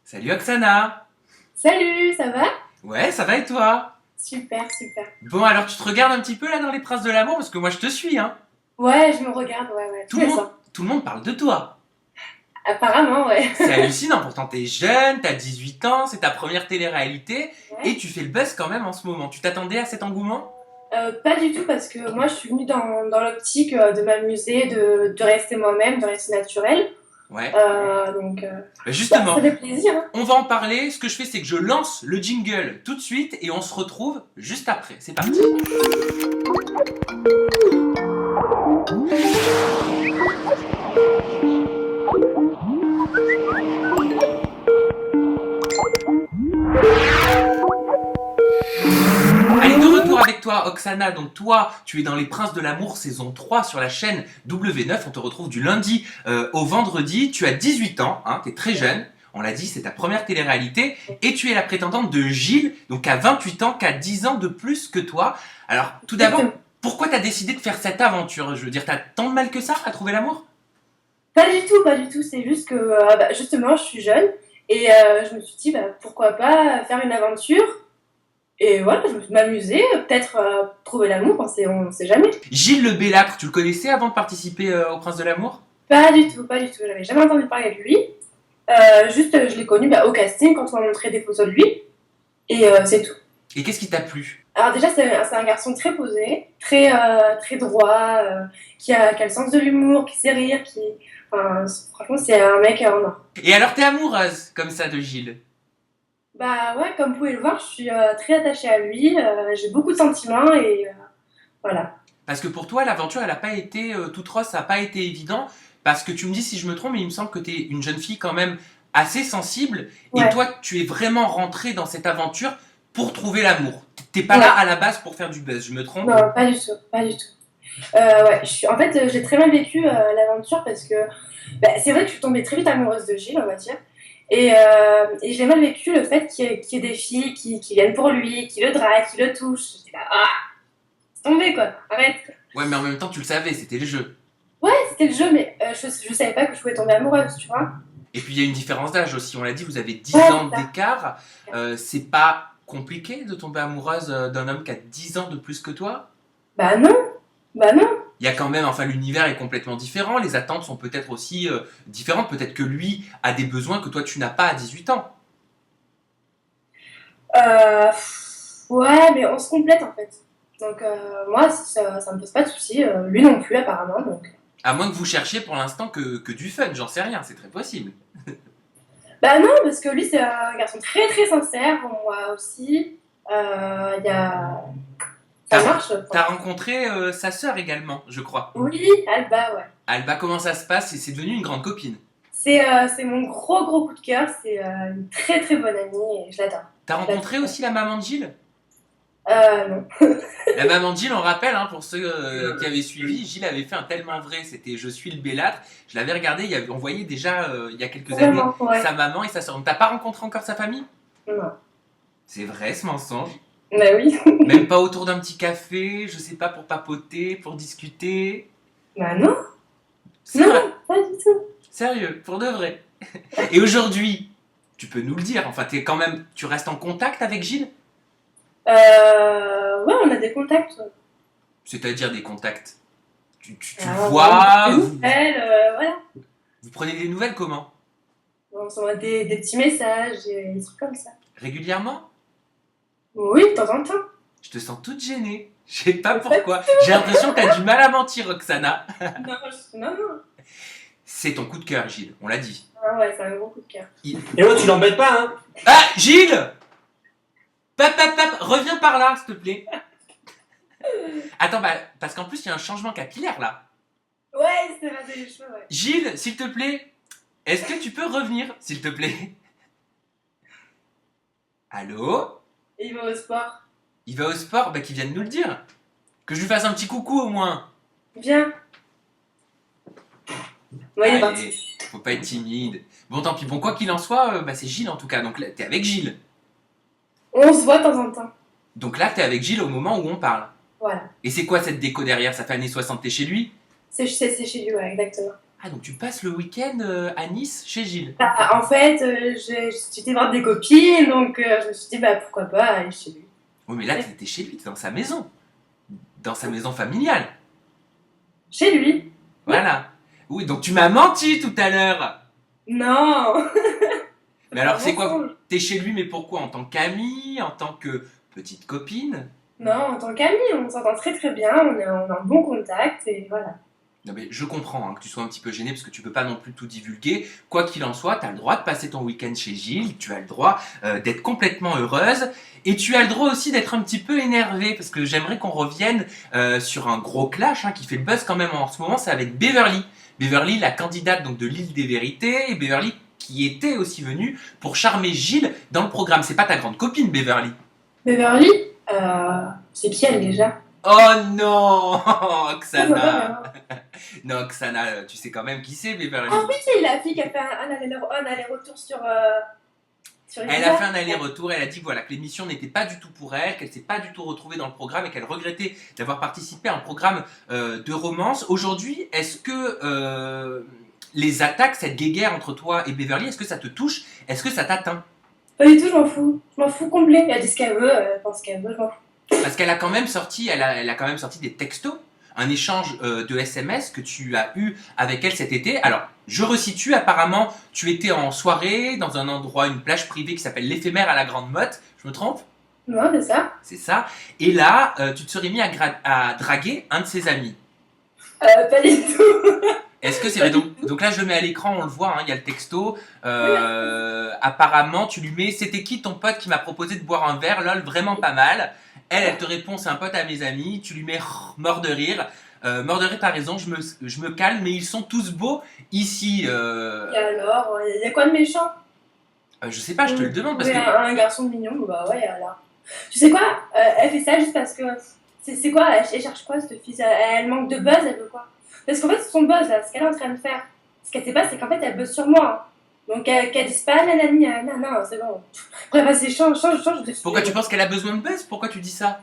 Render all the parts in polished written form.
Salut Oksana. Salut, ça va? Ouais, ça va et toi? Super, super. Bon, alors tu te regardes un petit peu là dans Les Princes de l'amour parce que moi je te suis, hein. Ouais, je me regarde, ouais, tous Tout le les monde, ans. tout le monde parle de toi. Apparemment, ouais. C'est hallucinant, pourtant t'es jeune, t'as 18 ans, c'est ta première télé-réalité et Ouais. tu fais le buzz quand même en ce moment. Tu t'attendais à cet engouement? Pas du tout, parce que moi, je suis venue dans l'optique de m'amuser, de rester moi-même, de rester naturelle. Ouais. Bah Ça justement, fait plaisir, hein. on va en parler. Ce que je fais, c'est que je lance le jingle tout de suite et on se retrouve juste après. C'est parti. Allez, de retour avec toi, Oksana. Donc, toi, tu es dans Les Princes de l'amour, saison 3 sur la chaîne W9. On te retrouve du lundi au vendredi. Tu as 18 ans, hein, tu es très jeune. On l'a dit, c'est ta première télé-réalité. Et tu es la prétendante de Gilles, donc à 28 ans, qui a 10 ans de plus que toi. Alors, tout d'abord, Exactement. pourquoi tu as décidé de faire cette aventure? Je veux dire, t'as tant de mal que ça à trouver l'amour? Pas du tout, pas du tout. C'est juste que, justement, je suis jeune et je me suis dit, pourquoi pas faire une aventure. Et voilà, je me suis m'amuser, peut-être trouver l'amour, on sait jamais. Gilles Le Bellâtre, tu le connaissais avant de participer aux Princes de l'amour? Pas du tout, pas du tout. J'avais jamais entendu parler de lui. Juste, je l'ai connu au casting quand on m'a montré des photos de lui. Et c'est tout. Et qu'est-ce qui t'a plu? Alors déjà, c'est un garçon très posé, très droit, qui a le sens de l'humour, qui sait rire, Enfin, franchement, c'est un mec en or. Et alors, t'es amoureuse comme ça de Gilles? Bah ouais, comme vous pouvez le voir, je suis très attachée à lui, j'ai beaucoup de sentiments et voilà. Parce que pour toi, l'aventure, elle n'a pas été toute rose, ça n'a pas été évident. Parce que tu me dis si je me trompe, mais il me semble que tu es une jeune fille quand même assez sensible. Et Ouais, toi, tu es vraiment rentrée dans cette aventure pour trouver l'amour. T'es pas là ouais. à la base pour faire du buzz, je me trompe? Non, pas du tout, pas du tout. Ouais, en fait, j'ai très mal vécu l'aventure parce que c'est vrai que je suis tombée très vite amoureuse de Gilles, on va dire. Et j'ai mal vécu le fait qu'il y ait des filles qui viennent pour lui, qui le draguent, qui le touchent. J'étais là, ah, c'est tombé quoi, arrête. Ouais, mais en même temps, tu le savais, c'était le jeu. Ouais, c'était le jeu, mais je savais pas que je pouvais tomber amoureuse, tu vois. Et puis, il y a une différence d'âge aussi. On l'a dit, vous avez 10 Ouais, ans c'est ça. d'écart. C'est pas compliqué de tomber amoureuse d'un homme qui a 10 ans de plus que toi? Bah non, bah non. Il y a quand même, enfin, l'univers est complètement différent, les attentes sont peut-être aussi différentes, peut-être que lui a des besoins que toi tu n'as pas à 18 ans. Ouais, mais on se complète en fait. Donc moi, ça me pose pas de soucis. Lui non plus apparemment. Donc. À moins que vous cherchiez pour l'instant que du fun, j'en sais rien, c'est très possible. Bah non, parce que lui c'est un garçon très très sincère. Moi aussi. Il y a... Ça T'as marche. t'as Enfin. rencontré sa sœur également, je crois. Oui, Alba, ouais. Alba, comment ça se passe? Et c'est devenu une grande copine. C'est mon gros gros coup de cœur. C'est une très très bonne amie et je l'adore. T'as Je l'adore. rencontré aussi la maman de Gilles? Non. La maman de Gilles, on rappelle, hein, pour ceux qui avaient suivi, Gilles avait fait un tellement vrai, c'était Je suis le Bellâtre. Je l'avais regardé, on voyait déjà il y a quelques années Vraiment, ouais. sa maman et sa sœur. Donc t'as pas rencontré encore sa famille? Non. C'est vrai ce mensonge? Bah oui. Même pas autour d'un petit café, je sais pas, pour papoter, pour discuter. Bah non. C'est Non, vrai, non, pas du tout. sérieux, pour de vrai. Et aujourd'hui, tu peux nous le dire, enfin, t'es quand même, tu restes en contact avec Gilles? Ouais, on a des contacts. Ouais. C'est-à-dire des contacts. Tu le On vois, des nouvelles, voilà. vous prenez des nouvelles comment? On s'envoie des petits messages, des trucs comme ça. Régulièrement? Oui, de temps en temps. Je te sens toute gênée. Je sais pas En fait, pourquoi. J'ai l'impression que t'as du mal à mentir, Roxana. non, non. C'est ton coup de cœur, Gilles, on l'a dit. Ah ouais, c'est un gros coup de cœur. Et l'autre, tu l'embêtes pas, hein? Ah, Gilles! Pap, reviens par là, s'il te plaît. Attends, parce qu'en plus, il y a un changement capillaire là. Ouais, c'est rasé les cheveux, ouais. Gilles, s'il te plaît, est-ce que tu peux revenir, s'il te plaît? Allô? Et il va au sport. Il va au sport? Bah, qu'il vienne nous le dire. Que je lui fasse un petit coucou au moins. Viens. Ouais, il est Allez, parti. faut pas être timide. Bon, tant pis. Bon, quoi qu'il en soit, c'est Gilles en tout cas. Donc là, t'es avec Gilles. On se voit de temps en temps. Donc là, t'es avec Gilles au moment où on parle. Voilà. Et c'est quoi cette déco derrière? Ça fait années 60, t'es chez lui? C'est chez lui, ouais, exactement. Ah, donc tu passes le week-end à Nice chez Gilles. Bah, en fait, j'étais voir des copines, donc je me suis dit, bah pourquoi pas aller chez lui. Oui, mais là, tu étais chez lui, tu dans sa maison. Dans sa maison familiale. Chez lui? Voilà. Oui, donc tu m'as menti tout à l'heure. Non! Mais alors, c'est quoi? T'es chez lui, mais pourquoi? En tant qu'ami? En tant que petite copine? Non, en tant qu'amis, on s'entend très très bien, on a un bon contact, et voilà. Non, mais je comprends hein, que tu sois un petit peu gêné parce que tu peux pas non plus tout divulguer. Quoi qu'il en soit, tu as le droit de passer ton week-end chez Gilles, tu as le droit d'être complètement heureuse et tu as le droit aussi d'être un petit peu énervée parce que j'aimerais qu'on revienne sur un gros clash hein, qui fait le buzz quand même en ce moment, c'est avec Beverly. Beverly, la candidate donc de l'île des vérités, et Beverly qui était aussi venue pour charmer Gilles dans le programme. C'est pas ta grande copine, Beverly. Beverly, c'est qui elle déjà? Oh non, Ah, Oksana. Non, Oksana, tu sais quand même qui c'est, Beverly. oui, c'est la fille qui a fait un aller-retour sur Elle a fait un aller-retour, elle a dit voilà, que l'émission n'était pas du tout pour elle, qu'elle s'est pas du tout retrouvée dans le programme et qu'elle regrettait d'avoir participé à un programme de romance. Aujourd'hui, est-ce que les attaques, cette guéguerre entre toi et Beverly, est-ce que ça te touche? Est-ce que ça t'atteint? Pas du tout, je m'en fous. Je m'en fous complet. Elle dit ce qu'elle veut, elle pense ce qu'elle veut, je m'en fous. Parce qu'elle a quand même sorti, elle a quand même sorti des textos, un échange de SMS que tu as eu avec elle cet été. Alors, je resitue, apparemment, tu étais en soirée dans un endroit, une plage privée qui s'appelle l'Éphémère à la Grande Motte. Je me trompe? Non, c'est ça. C'est ça. Et là, tu te serais mis à draguer un de ses amis. Pas du tout. Est-ce que c'est vrai donc là, je le mets à l'écran, on le voit, hein, il y a le texto. Apparemment, tu lui mets c'était qui ton pote qui m'a proposé de boire un verre, lol, vraiment pas mal. Elle te répond c'est un pote à mes amis. Tu lui mets mort de rire. Mort de rire, t'as raison, je me calme, mais ils sont tous beaux ici. Et alors, il y a quoi de méchant? Je sais pas, je te le demande parce Oui, que. un garçon mignon, bah ouais, alors. Tu sais quoi? Elle fait ça juste parce que. C'est quoi? Elle cherche quoi, cette fille? Elle manque de buzz, elle veut quoi? Parce qu'en fait, son buzz, là, ce qu'elle est en train de faire, ce qu'elle sait pas, c'est qu'en fait, elle buzz sur moi. Hein. Donc, qu'elle dise pas, nanani, non, c'est bon. Bref, vas-y, change de sujet. Pourquoi tu penses qu'elle a besoin de buzz? Pourquoi tu dis ça?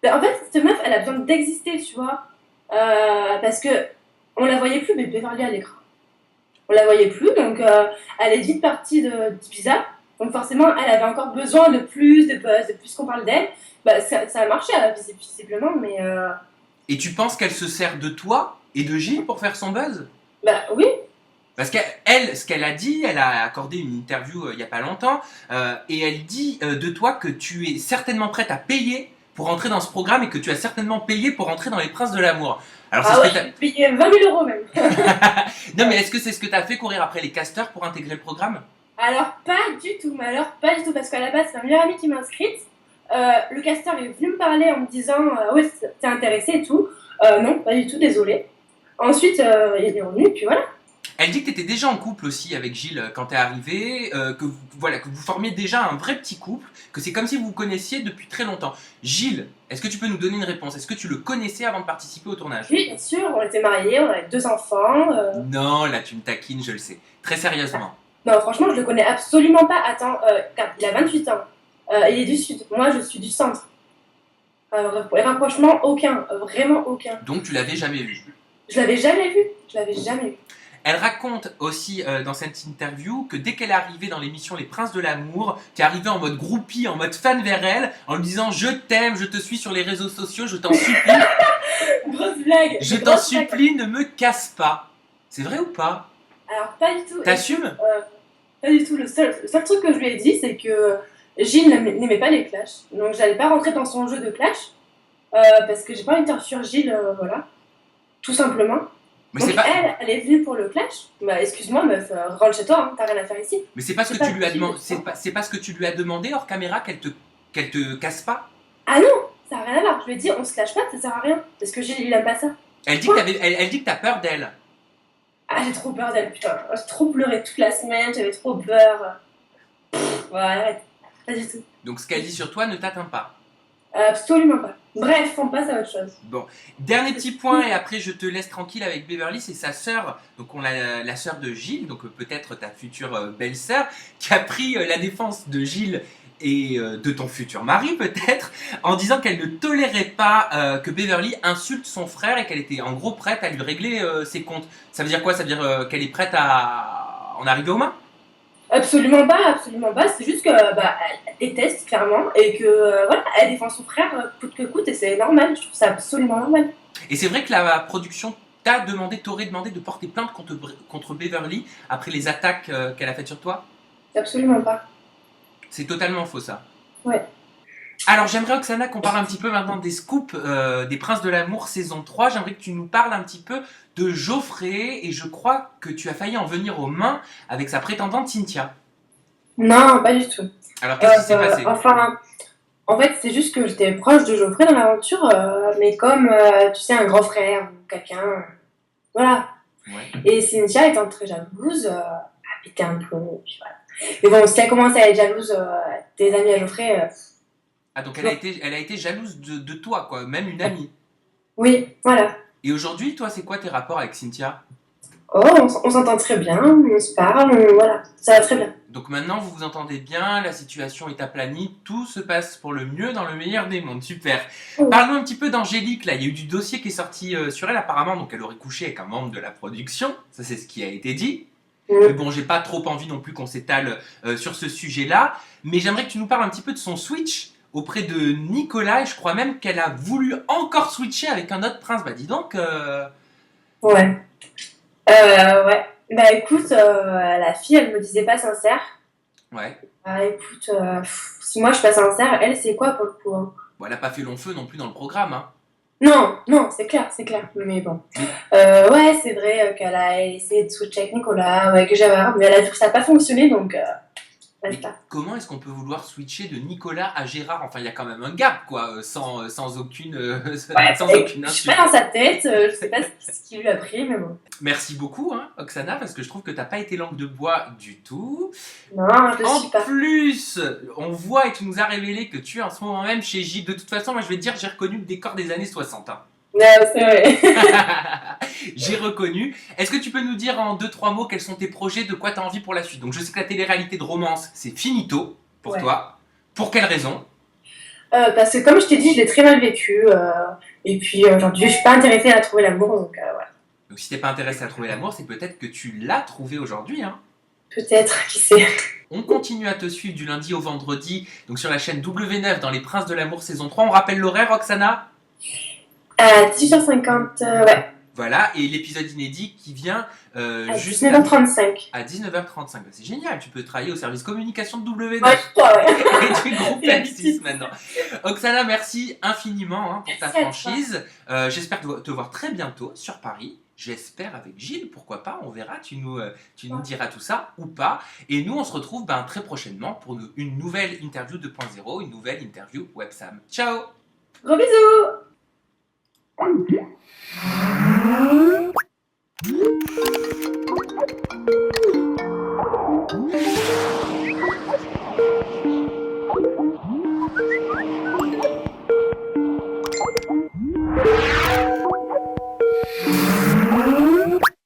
Ben, en fait, cette meuf, elle a besoin d'exister, tu vois. Parce que on la voyait plus, mais Beverly à l'écran. On la voyait plus, donc elle est vite partie d'Ibiza. Donc forcément, elle avait encore besoin de plus de buzz, de plus qu'on parle d'elle. Bah, ça a marché, visiblement, mais Et tu penses qu'elle se sert de toi et de Gilles pour faire son buzz? bah oui. Parce qu'elle, ce qu'elle a dit, elle a accordé une interview il n'y a pas longtemps, et elle dit de toi que tu es certainement prête à payer pour entrer dans ce programme et que tu as certainement payé pour entrer dans les Princes de l'amour. Alors, Ah ouais, je vais payer 20 000 euros même. Non, mais est-ce que c'est ce que tu as fait courir après les casteurs pour intégrer le programme? Alors pas du tout, mais alors pas du tout, parce qu'à la base, c'est ma meilleure amie qui m'a inscrite. Le casteur est venu me parler en me disant ouais, t'es intéressée et tout. Non, pas du tout, désolée. Ensuite, il est revenu, puis voilà. Elle dit que tu étais déjà en couple aussi avec Gilles quand tu es arrivé, voilà, que vous formiez déjà un vrai petit couple, que c'est comme si vous vous connaissiez depuis très longtemps. Gilles, est-ce que tu peux nous donner une réponse? Est-ce que tu le connaissais avant de participer au tournage? Oui, bien sûr, on était mariés, on avait 2 enfants. Non, là tu me taquines, je le sais. Très sérieusement. Non, franchement, je le connais absolument pas. Attends, il a 28 ans. Il est du sud. Moi, je suis du centre. Rapprochement, aucun. Vraiment aucun. Donc tu l'avais jamais vu. Je l'avais jamais vu. Je l'avais jamais vu. Elle raconte aussi dans cette interview que dès qu'elle est arrivée dans l'émission Les Princes de l'amour, tu es arrivé en mode groupie, en mode fan vers elle, en lui disant je t'aime, je te suis sur les réseaux sociaux, je t'en supplie. Grosse blague. Je t'en supplie, ne me casse pas. C'est vrai ou pas? Alors, pas du tout. T'assumes? Pas du tout. Le seul truc que je lui ai dit, c'est que Gilles n'aimait pas les clashs. Donc, j'allais pas rentrer dans son jeu de clash. Parce que j'ai pas envie de faire sur Gilles, voilà. Tout simplement. Mais donc c'est pas... elle est venue pour le clash. Bah, excuse-moi, meuf, rentre chez toi, hein, t'as rien à faire ici. Mais c'est pas ce que tu lui as demandé. C'est pas ce que tu lui as demandé hors caméra qu'elle te casse pas. Ah non, ça n'a rien à voir. Je lui ai dit, on se clash pas, ça sert à rien. Parce que Gilles, il aime pas ça. Elle dit que t'as peur d'elle. Ah, j'ai trop peur d'elle, putain. J'ai trop pleuré toute la semaine, j'avais trop peur. Voilà, arrête. Pas du tout. Donc ce qu'elle dit sur toi ne t'atteint pas. Absolument pas. Bref, on passe à autre chose. Bon, dernier petit point et après je te laisse tranquille avec Beverly, c'est sa sœur, donc on a la sœur de Gilles, donc peut-être ta future belle-sœur, qui a pris la défense de Gilles et de ton futur mari peut-être, en disant qu'elle ne tolérait pas que Beverly insulte son frère et qu'elle était en gros prête à lui régler ses comptes. Ça veut dire quoi? Ça veut dire qu'elle est prête à en arriver aux mains? Absolument pas, absolument pas. C'est juste que elle déteste clairement et que voilà, elle défend son frère coûte que coûte et c'est normal. Je trouve ça absolument normal. Et c'est vrai que la production t'aurait demandé de porter plainte contre Beverly après les attaques qu'elle a faites sur toi? Absolument pas. C'est totalement faux ça. Ouais. Alors j'aimerais Oksana qu'on parle un petit peu maintenant des scoops des Princes de l'amour saison 3. J'aimerais que tu nous parles un petit peu de Geoffrey et je crois que tu as failli en venir aux mains avec sa prétendante Cynthia. Non, pas du tout. Alors qu'est-ce qui s'est passé? Enfin, en fait, c'est juste que j'étais proche de Geoffrey dans l'aventure, mais comme, tu sais, un grand frère ou quelqu'un, voilà. Ouais. Et Cynthia étant très jalouse, a pété un plomb, puis voilà. Mais bon, si elle commence à être jalouse des amis à Geoffrey, Ah donc elle a été jalouse de toi quoi, même une amie. oui, voilà. Et aujourd'hui toi c'est quoi tes rapports avec Cynthia? Oh, on s'entend très bien, on se parle, voilà, ça va très bien. Donc maintenant vous vous entendez bien, la situation est aplanie, tout se passe pour le mieux dans le meilleur des mondes, super. Oui. Parlons un petit peu d'Angélique, là il y a eu du dossier qui est sorti sur elle apparemment, donc elle aurait couché avec un membre de la production, ça c'est ce qui a été dit. Mais bon, j'ai pas trop envie non plus qu'on s'étale sur ce sujet-là, mais j'aimerais que tu nous parles un petit peu de son switch auprès de Nicolas, et je crois même qu'elle a voulu encore switcher avec un autre prince, bah dis donc... Ouais. Ouais. Bah écoute, la fille, elle me disait pas sincère. Ouais. Bah écoute, si moi je suis pas sincère, elle c'est quoi pour le coup, hein? Bon, elle a pas fait long feu non plus dans le programme, hein. Non, non, c'est clair, mais bon. Ouais, c'est vrai qu'elle a essayé de switcher avec Nicolas, ouais, que j'avais, mais elle a vu que ça n'a pas fonctionné, donc Mais basta. comment est-ce qu'on peut vouloir switcher de Nicolas à Gérard? Enfin, il y a quand même un gap, quoi, sans aucune, Ouais, sans et aucune je suis insulte. pas dans sa tête, je sais pas ce qu'il lui a pris, mais bon. Merci beaucoup, hein, Oksana, parce que je trouve que t'as pas été langue de bois du tout. Non, je En suis pas. plus, on voit et tu nous as révélé que tu es en ce moment même chez Gilles. De toute façon, moi je vais te dire, j'ai reconnu le décor des années 60. Hein. Ouais, c'est vrai. J'ai reconnu. Est-ce que tu peux nous dire en 2-3 mots quels sont tes projets, de quoi tu as envie pour la suite? Donc je sais que la télé-réalité de romance, c'est finito pour Ouais. toi. Pour quelle raison? Parce que comme je t'ai dit, je l'ai très mal vécu, et puis aujourd'hui, je suis pas intéressée à trouver l'amour, donc voilà. Donc si t'es pas intéressé à trouver l'amour, c'est peut-être que tu l'as trouvé aujourd'hui. Hein. Peut-être, qui sait. On continue à te suivre du lundi au vendredi, donc sur la chaîne W9 dans Les Princes de l'amour saison 3. On rappelle l'horaire, Roxana? À 18h50, ouais. Voilà, et l'épisode inédit qui vient À juste 19h35. à 19h35. Bah, c'est génial, tu peux travailler au service communication de W9 Ouais, toi, ouais. et du groupe M6 maintenant. Oksana, merci infiniment hein, pour ta Merci à toi. franchise. J'espère te voir très bientôt sur Paris. J'espère avec Gilles, pourquoi pas, on verra, tu nous diras tout ça ou pas. Et nous, on se retrouve très prochainement pour une nouvelle interview 2.0, une nouvelle interview Websam. Ciao! Gros bisous!